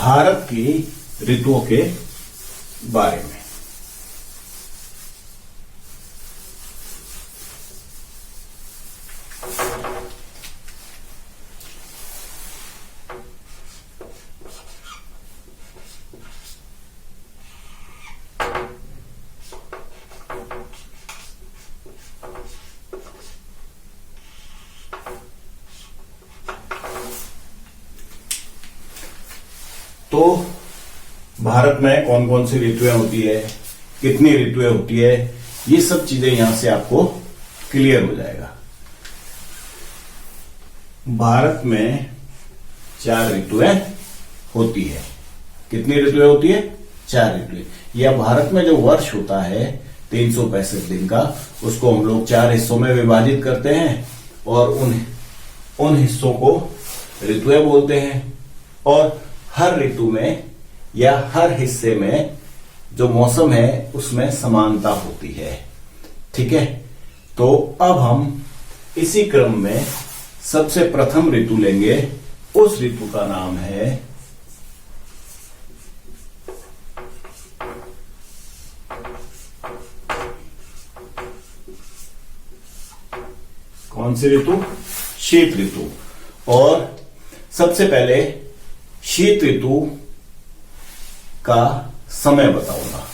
भारत की ऋतुओं के बारे में। तो भारत में कौन कौन सी ऋतुएं होती है, कितनी ऋतुएं होती है, ये सब चीजें यहां से आपको क्लियर हो जाएगा। भारत में 4 ऋतुएं होती है। कितनी ऋतुएं होती है? 4 ऋतुएं। या भारत में जो वर्ष होता है 365 दिन का, उसको हम लोग 4 हिस्सों में विभाजित करते हैं और उन हिस्सों को ऋतुएं बोलते हैं। और हर ऋतु में या हर हिस्से में जो मौसम है उसमें समानता होती है। ठीक है, तो अब हम इसी क्रम में सबसे प्रथम ऋतु लेंगे। उस ऋतु का नाम है कौन सी ऋतु? शीत ऋतु। और सबसे पहले शीत ऋतु का समय बताऊंगा।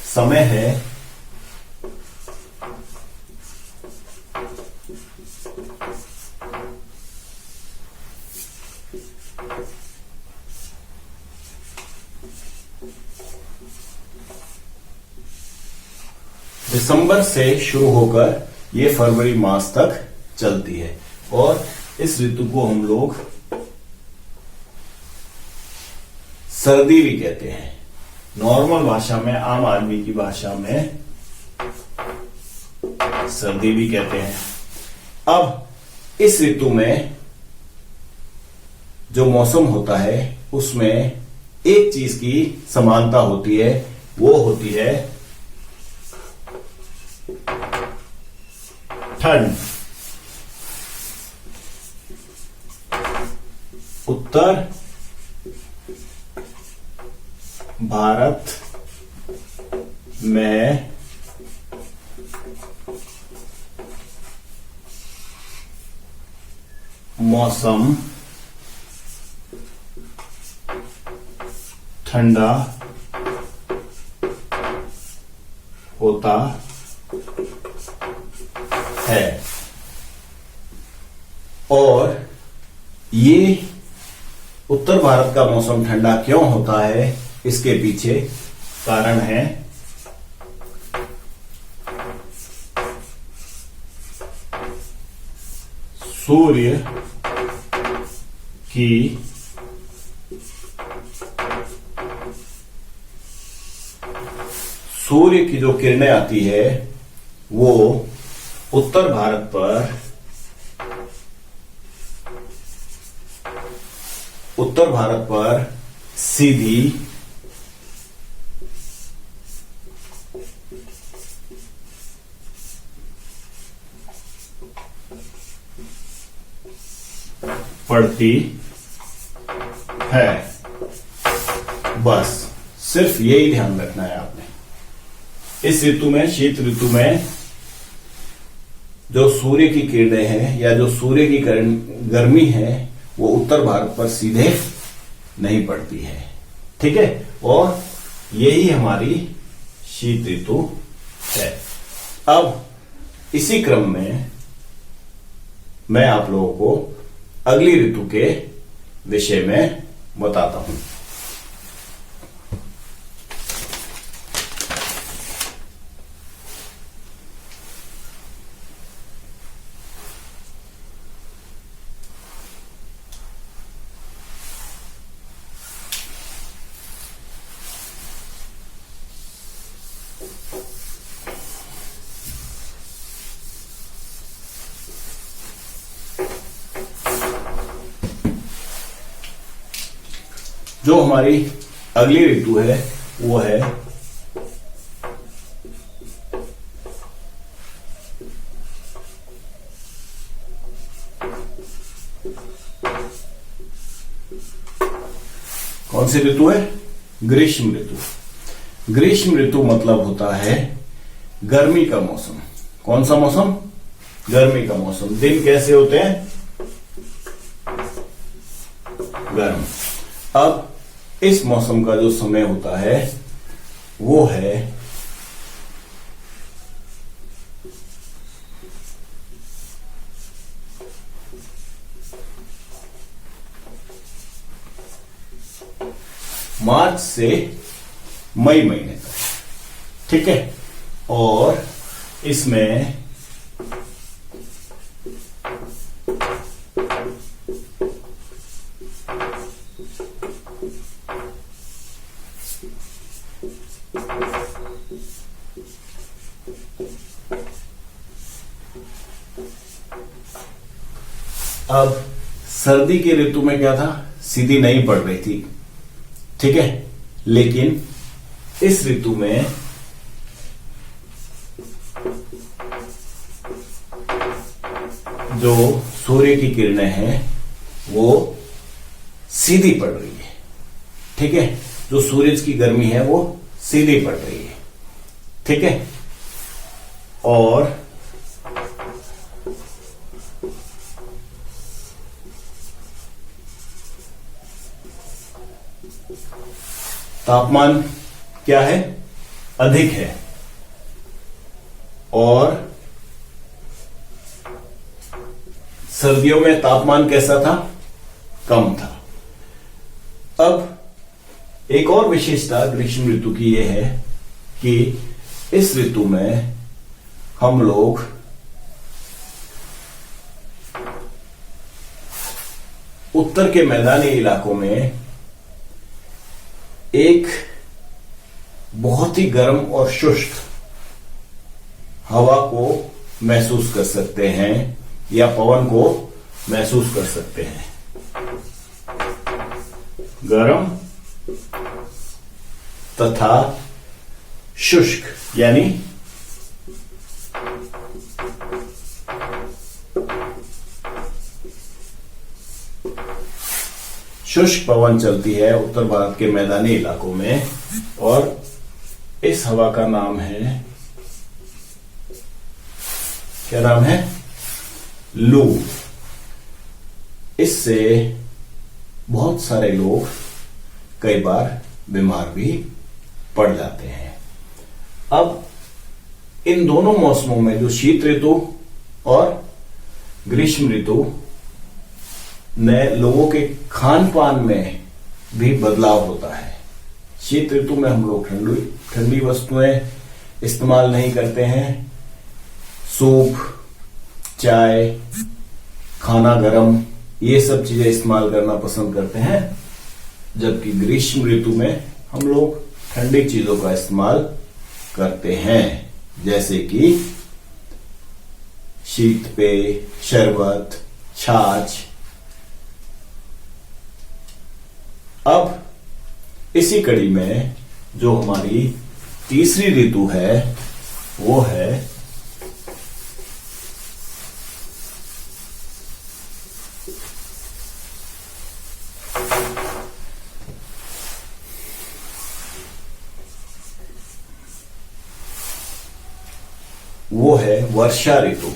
समय है दिसंबर से शुरू होकर ये फरवरी मास तक चलती है। और इस ऋतु को हम लोग सर्दी भी कहते हैं। नॉर्मल भाषा में, आम आदमी की भाषा में सर्दी भी कहते हैं। अब इस ऋतु में जो मौसम होता है उसमें एक चीज की समानता होती है, वो होती है ठंड। उत्तर भारत में मौसम ठंडा होता है। और ये उत्तर भारत का मौसम ठंडा क्यों होता है, इसके पीछे कारण है सूर्य की जो किरणें आती है वो उत्तर भारत पर सीधी पड़ती है। बस सिर्फ यही ध्यान रखना है आपने। इस ऋतु में, शीत ऋतु में, जो सूर्य की किरणें हैं या जो सूर्य की गर्मी है वो उत्तर भारत पर सीधे नहीं पड़ती है। ठीक है, और यही हमारी शीत ऋतु है। अब इसी क्रम में मैं आप लोगों को अगली ऋतु के विषय में बताता हूं। जो हमारी अगली ऋतु है वो है कौन सी ऋतु है? ग्रीष्म ऋतु। ग्रीष्म ऋतु मतलब होता है गर्मी का मौसम। कौन सा मौसम? गर्मी का मौसम। दिन कैसे होते हैं? गर्म। अब इस मौसम का जो समय होता है वो है मार्च से मई महीने तक। ठीक है। और इसमें अब सर्दी की ऋतु में क्या था? सीधी नहीं पड़ रही थी। ठीक है। लेकिन इस ऋतु में जो सूर्य की किरणें हैं वो सीधी पड़ रही है। ठीक है। जो सूरज की गर्मी है वो सीधी पड़ रही है। ठीक है। और तापमान क्या है? अधिक है। और सर्दियों में तापमान कैसा था? कम था। अब एक और विशेषता ग्रीष्म ऋतु की यह है कि इस ऋतु में हम लोग उत्तर के मैदानी इलाकों में एक बहुत ही गर्म और शुष्क हवा को महसूस कर सकते हैं या पवन को महसूस कर सकते हैं। गर्म तथा शुष्क यानी शुष्क पवन चलती है उत्तर भारत के मैदानी इलाकों में और इस हवा का नाम है, क्या नाम है? लू। इससे बहुत सारे लोग कई बार बीमार भी पड़ जाते हैं। अब इन दोनों मौसमों में जो शीत ऋतु और ग्रीष्म ऋतु ने लोगों के खान पान में भी बदलाव होता है। शीत ऋतु में हम लोग ठंडी वस्तुएं इस्तेमाल नहीं करते हैं। सूप, चाय, खाना गरम, ये सब चीजें इस्तेमाल करना पसंद करते हैं। जबकि ग्रीष्म ऋतु में हम लोग ठंडी चीजों का इस्तेमाल करते हैं, जैसे कि शीत पेय, शरबत, छाछ। अब इसी कड़ी में जो हमारी तीसरी ऋतु है वो है वर्षा ऋतु।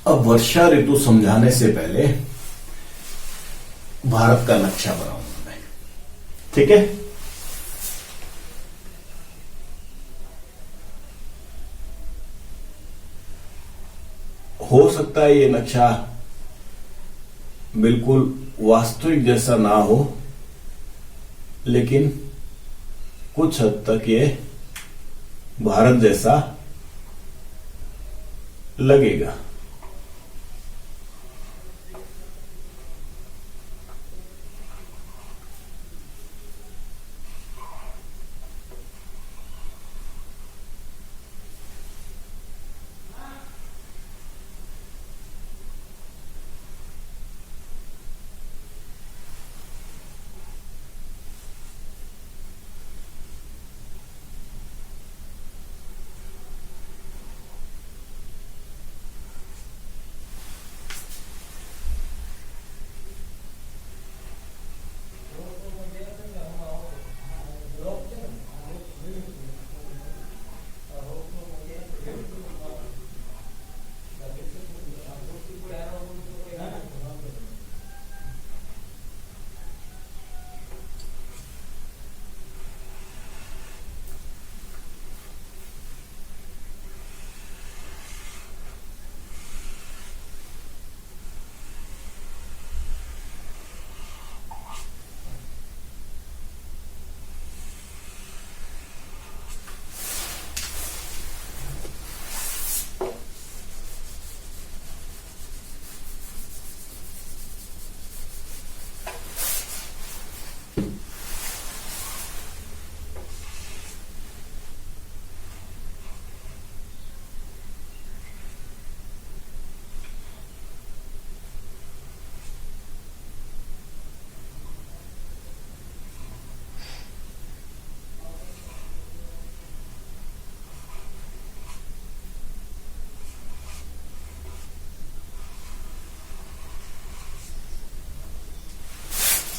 अब वर्षा ऋतु समझाने से पहले भारत का नक्शा बनाऊंगा मैं। ठीक है। हो सकता है ये नक्शा बिल्कुल वास्तविक जैसा ना हो, लेकिन कुछ हद तक ये भारत जैसा लगेगा।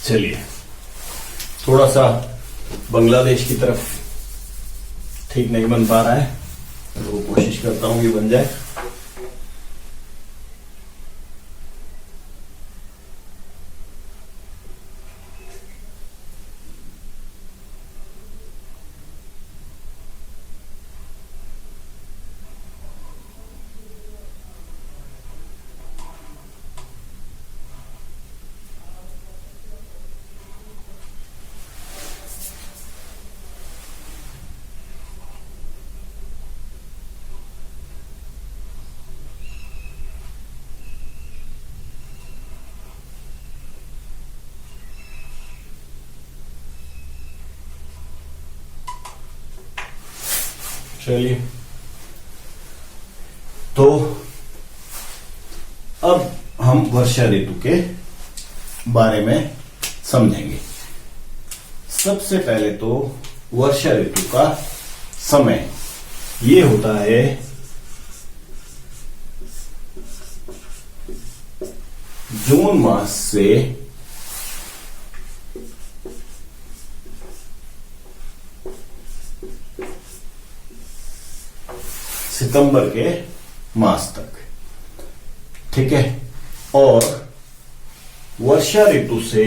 चलिए थोड़ा सा बांग्लादेश की तरफ ठीक नहीं बन पा रहा है, तो कोशिश करता हूं ये बन जाए। चलिए तो अब हम वर्षा ऋतु के बारे में समझेंगे। सबसे पहले तो वर्षा ऋतु का समय ये होता है जून मास से सितंबर के मास तक, ठीक है। और वर्षा ऋतु से